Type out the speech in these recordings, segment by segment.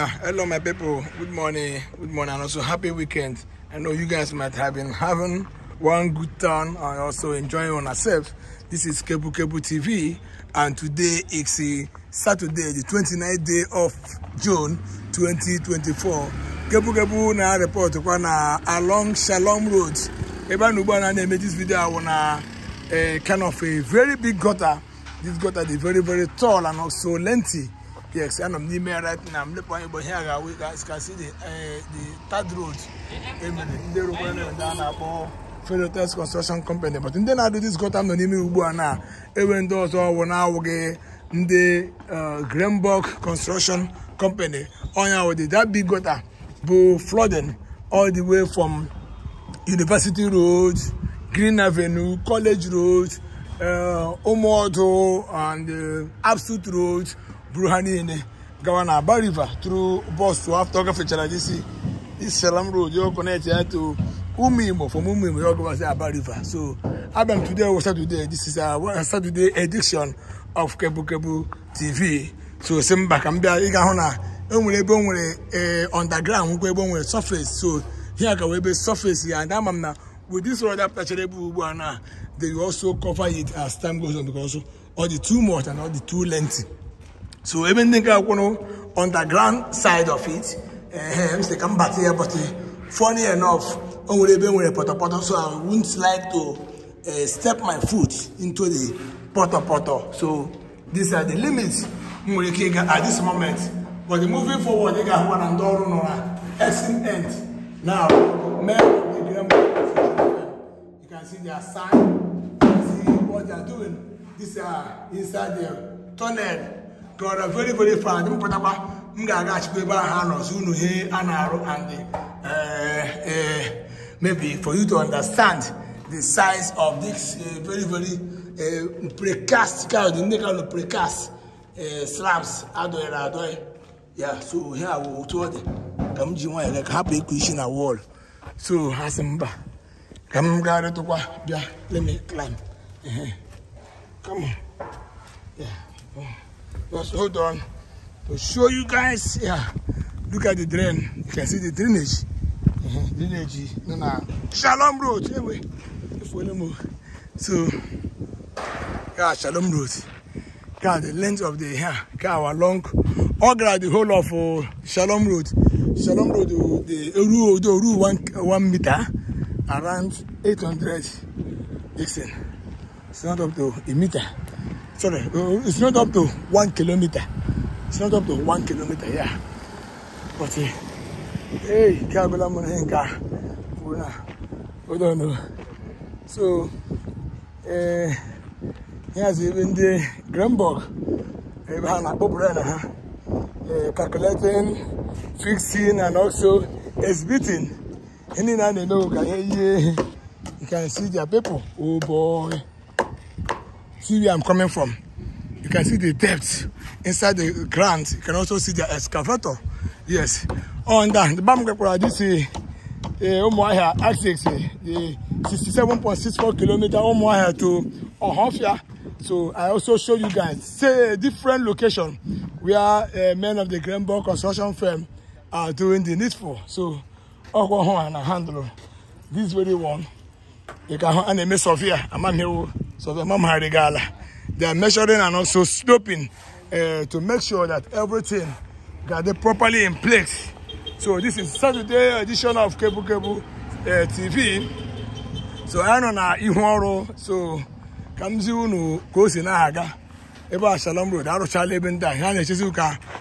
Hello, my people. Good morning, and also happy weekend. I know you guys might have been having one good time and also enjoying on yourself. This is Kebu TV, and today is Saturday, the 29th day of June 2024. Kebu na report along Shalom Road. Even when I made this video, I wanna kind of a very big gutter. This gutter is very, very tall and also lengthy. Yes, and I'm near right now. I'm looking at here. We guys can see the third road. The road down about Fellows Construction Company. But then I do this gutter. I'm not even now. Even though so when I work in the Craneburge Construction Company, on our that big gutter, go flooding all the way from University Road, Green Avenue, College Road, Omoto, and Absolute Road. Bruhani in Gawana River through bus to after this Shalom Road. You're connected to Umimo from Umimo, you're going to say River. So, Adam today was Saturday. This is a Saturday edition of Kebu TV. So, Simba Kambia Igahona, underground, we surface. So, here can be surface here, and I'm now with this road up Tachebu, they also cover it as time goes on because all the too much and all the too lengthy. So everything on the ground side of it, they come back here, but funny enough, so I wouldn't like to step my foot into the poto. So these are the limits at this moment. But moving forward, they got one and door on excellent end. Now, you can see their sign, you can see what they are doing. These are inside the tunnel. God are very, very far. And maybe for you to understand the size of this very, very precast slabs. Yeah, so here I will tell them. Come to one like happy cushion a wall. So Hasimba. Come gather to what? Yeah, let me climb. Come on. Yeah. Just hold on to show you guys. Yeah, look at the drain. You can see the drainage. Drainage. No. Shalom Road. Anyway, so yeah, Shalom Road. God, the length of the our long, all the whole of Shalom Road. Shalom Road, the road 1 meter, around 800. Listen, it's not up to a meter. Sorry, it's not up to 1 kilometer. It's not up to 1 kilometer, yeah. But hey, Kabula Monenka. We don't know. So here's even the Craneburge. Calculating, fixing, and also exhibiting. Any now they know, you can see their people. Oh boy. See where I'm coming from. You can see the depth inside the ground. You can also see the excavator. Yes. On the Bamgapura, this is Omoaha axis, the 67.64 kilometer Omoaha to Ohofia. So I also show you guys say a different location where men of the Craneburge construction firm are doing the needful. So and handle this very one. You can and Sophia, I'm here. So the Mama Regala, they are measuring and also sloping to make sure that everything got properly in place. So this is Saturday edition of Kebu TV. So I don't know Ihoro. So comes you no goes in Aga. Eba Shalom Road.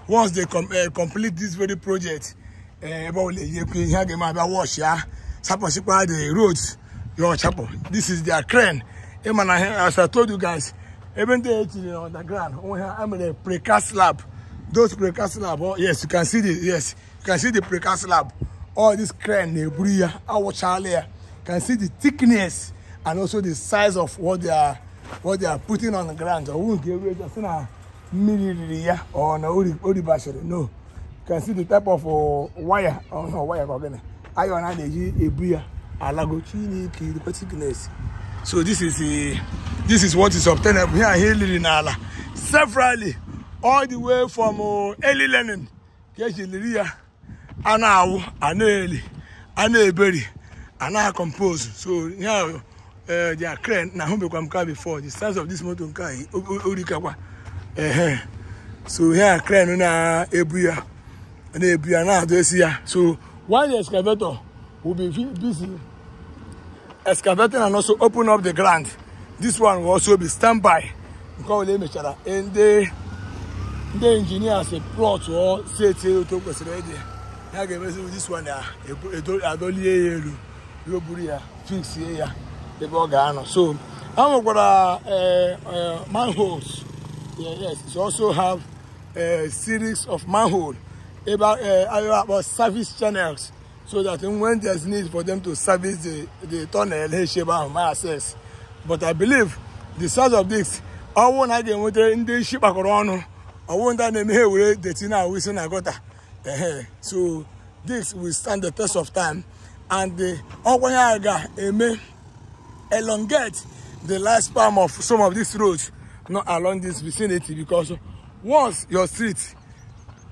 Once they complete this very project, wash ya. The roads. Your chapel. This is their crane. As I told you guys, even the on the ground, I'm in a precast slab. Those precast slab, yes, you can see the precast slab. All this crane, the our Charlie, can see the thickness and also the size of what they are putting on the ground. No, you can see the type of wire. Oh no, wire. Iron and a thickness. So this is what is obtainable here in Nala. Severally, all the way from early learning Liria, Anaw, Aneli, Aneberi, Ana compose. So now they are crane now home become car before the size of this motor car Urikawa. So here crane na Ebuya and Ebuya now this year. So one excavator will be busy excavating and also open up the ground. This one will also be standby because and the engineers a plot or say to ready. This one fix here the organ. So I'm got manholes. Yes, it also have a series of manhole about service channels, so that when there's need for them to service the tunnel, they share my access. But I believe the size of this, I won't again with the ship around. I won't that name here with the Tina Wilson I got. So this will stand the test of time, and the may elongate the lifespan of some of these roads not along this vicinity, because once your street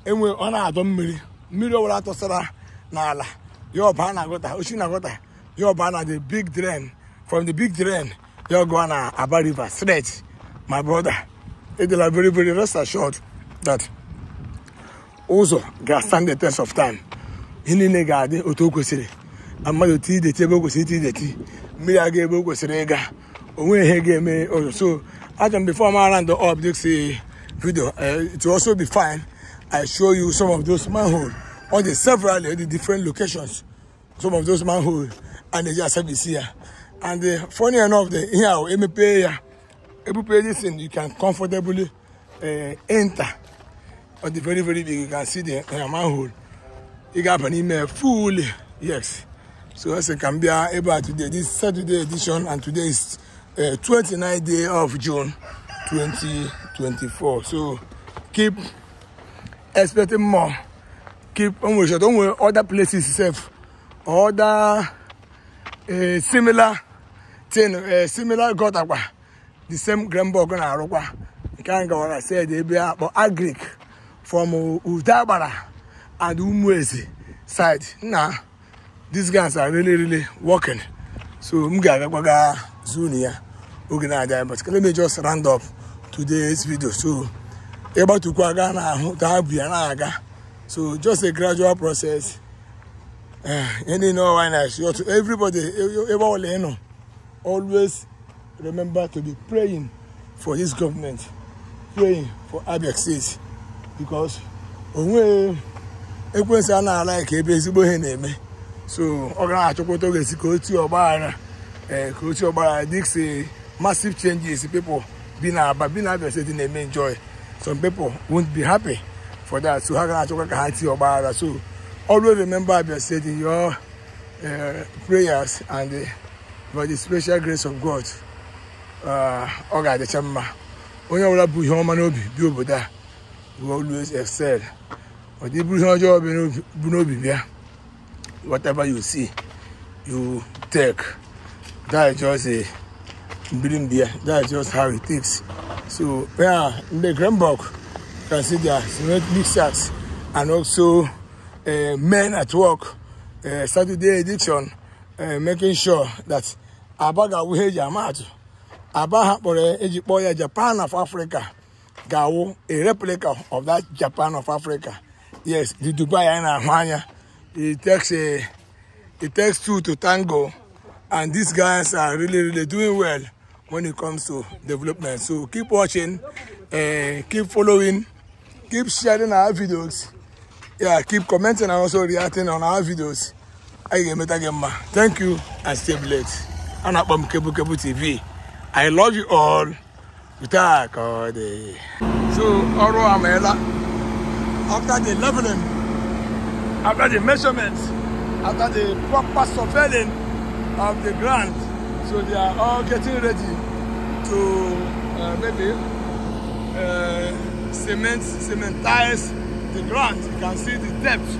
and we on our domiri wala to sara nala your banana gota oshina gota your banana the big drain. From the big drain you're going to Aba River straight, my brother. It is very, very rest assured that also gas stand the test of time. In the garden, Otoko Amado tea, the table city, the tea, Mirage Bogo Serega, Owe so I can before my land the objects video. It will also be fine. I show you some of those manholes on the several the different locations, some of those manholes, and they just have this here. And funny enough, the here MP this thing you can comfortably enter. On the very, very big, you can see the manhole. You got an email fully, yes. So as it can be able today, this Saturday edition, and today is 29th day of June 2024. So keep expecting more. Keep on don't worry, other places safe, other similar thing, similar got the same Craneburge and Arokwa. You can't go I said they be about agric from Udabara and Umwezi side. Nah, these guys are really working. So Mga Zunia organized, but let me just round up today's video. So able to Kwagana, so just a gradual process. And you know why not? So everybody, always remember to be praying for this government, praying for Abia State, because when everyone's like a so this massive changes people being Abia State in the enjoy. Some people won't be happy for that. So so always remember Abia State in your prayers and by the special grace of God. The Chamba. When you will be home and be there, we always excel. But if you job, whatever you see, you take. That is just a breathing beer. That is just how it takes. So, yeah, in the Craneburge, you can see there cement mixers and also men at work. Saturday edition, making sure that Abaga will hear Yamato. Abaha for a Japan of Africa. Gawo, a replica of that Japan of Africa. Yes, the Dubai and Ahmanya. It takes two to tango, and these guys are really doing well when it comes to development. So keep watching, keep following, keep sharing our videos. Yeah, keep commenting and also reacting on our videos. Thank you and stay blessed. And up on Kebu TV. I love you all. So, Oro Amela, after the leveling, after the measurements, after the proper surveying of the ground, so they are all getting ready to maybe cementize the ground. You can see the depth,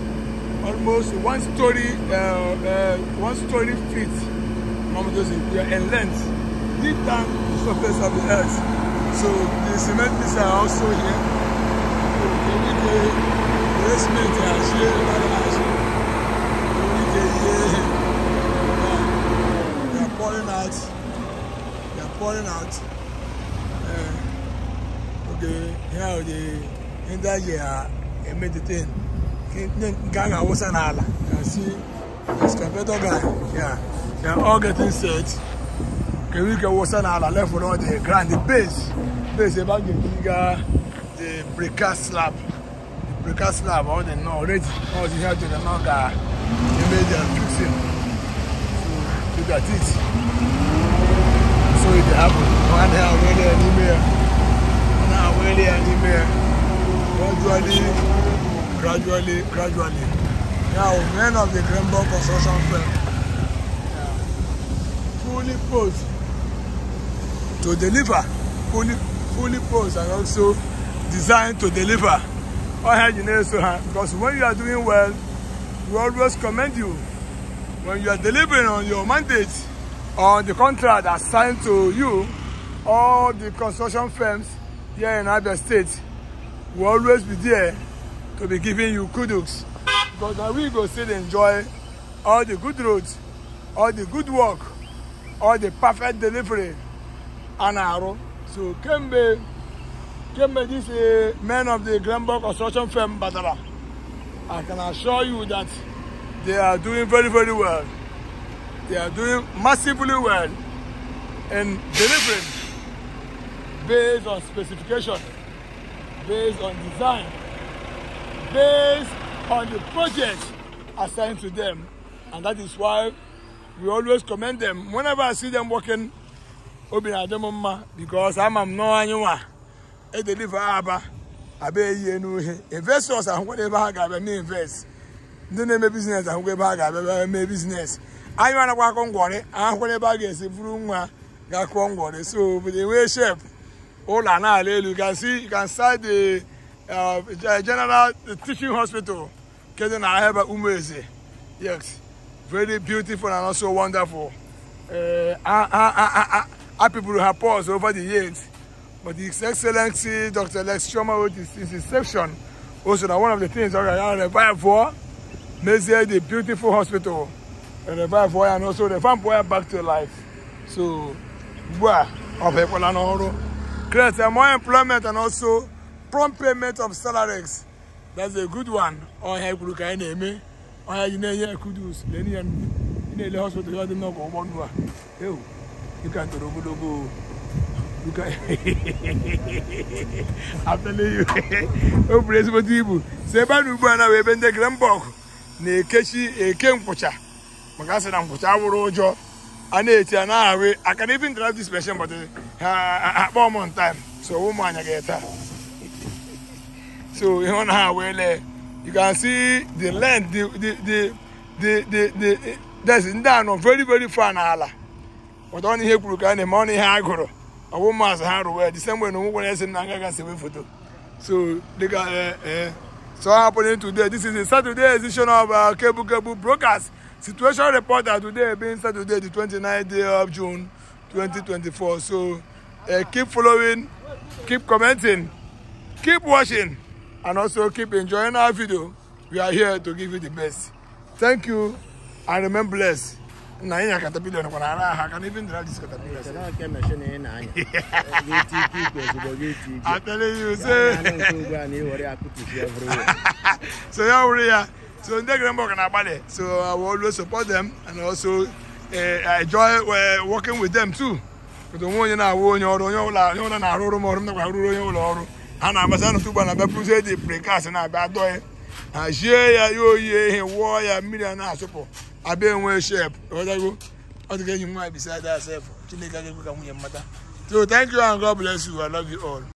almost 1 story, 1 story feet, in length, deep down the surface of the earth. So the cement pieces are also here. So basement has here. They are pouring out. They are pouring out. Okay, now the in that year, meditate. Gaga was an ala. You see, excavator guy. Yeah, they are all getting set. Kewika was an ala left for all the ground, the base about the bigger, the precast slab. The precast slab, all the no already, all the here to the Naga, they made them fixing. So look at it. So it happened. One day I really anywhere. Now really anywhere. Gradually. Now men of the Craneburge construction firm, fully posed to deliver, fully posed and also designed to deliver. Because when you are doing well, we always commend you. When you are delivering on your mandate or the contract assigned to you, all the construction firms here in Abia State will always be there to be giving you kudos. Because now we go still enjoy all the good roads, all the good work, all the perfect delivery and arrow. So Kembe this men of the Craneburge construction firm Batara. I can assure you that they are doing very, very well. They are doing massively well in delivering based on specification, based on design, based on the project assigned to them. And that is why we always commend them. Whenever I see them working, because I'm no anyone. They deliver investors and whatever I may invest. Then they make business and whatever I may business. I want to work on Gwari, and whatever I get, so with the way shape, all and you can see, you can start the general teaching hospital. Yes, very beautiful and also wonderful. Our people have paused over the years, but His Excellency Dr. Lex Choma, with his section, also one of the things that I revive for, measure the beautiful hospital, and revive for, and also the vampire back to life. So, create more employment and also prompt payment of salaries. That's a good one. Or help look at me. Or you know, kudos. In the hospital, you don't know one. You can't go. I'm telling you. Oh, praise God, people. Sebanu bana we bende Craneburge. Ne keshi ekempocha. Magasa na mpocha worojo. Ane na we. I can even drive this machine, but bomb on time. So woman get her. So you can see the length, there's down very, very far now. But only here you can money hagoro. A woman's hard wear the same way no one else in Nanga photo. So they got so happening today. This is a Saturday edition of Cable Broadcast Situation Reporter today being Saturday the 29th day of June 2024. So keep following, keep commenting, keep watching, and also keep enjoying our video. We are here to give you the best. Thank you and remain blessed. I can even drive this caterpillar. I'm telling you, so yeah, so in the Craneburge and Abale, so I will always support them and also enjoy working with them too. But the one you know, and I'm a son of two and I present the precast and I bad boy. I share you, warrior, million support. I've been well shaped. What I go? What again you might beside that self. So thank you and God bless you. I love you all.